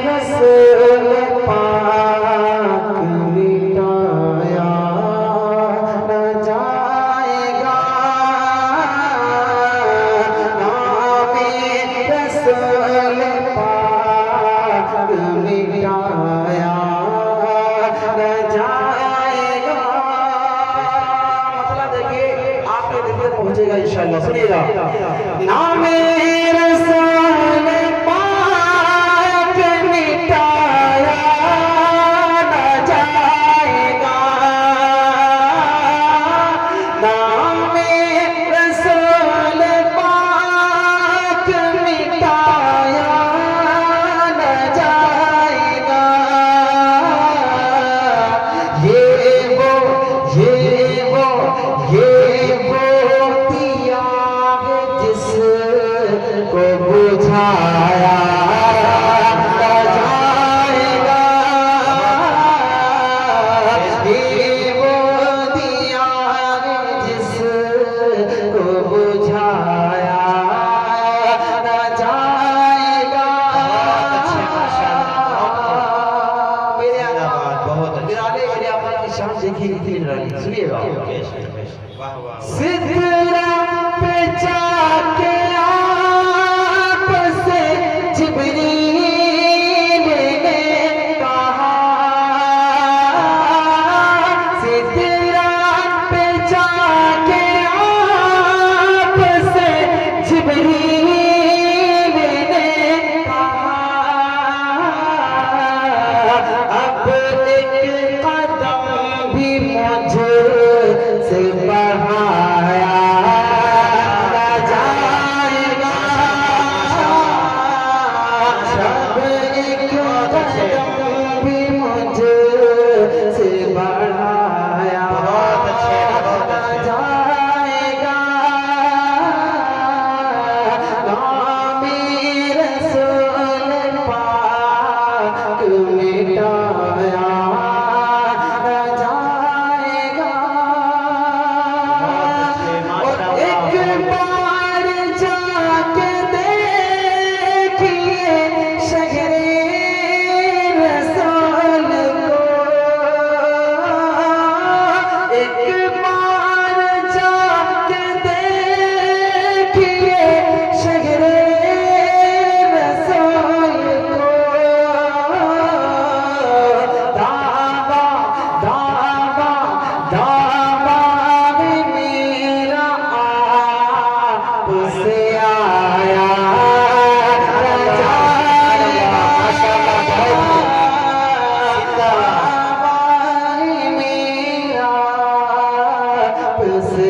रसूल पाक मिटाया न जाएगा, नामे रसूल पाक मिटाया न जाएगा। मतलब देखिए आपके दिल में पहुंचेगा इंशाअल्लाह। सुनिएगा, नामे रसूल पाक मिटाया न जाएगा, नामे रसूल पाक मिटाया न जाएगा। ये वो दिया है जिसको बुझाया न जाएगा, ये वो दिया है जिसको बुझाया न जाएगा। मेरे आका की शान देखिए कितनी निराली। सुनिएगा, सिदरा पे जाके आपसे जिब्रील ने कहा, सिदरा पे जाके आपसे जिब्रील ने कहा, अब एक कदम भी मुझसे बढ़ाया न जाएगा, अब एक कदम भी मुझसे बढ़ाया न जाएगा, नामे रसूल पाक मिटाया न जाएगा। और एक बार जाके देखिए शहरे रसूल को, एक बार जाके देखिए शहरे रसूल को, दावा दावा दावा मेरा आपसे आया न जाएगा, दावा मेरा आपसे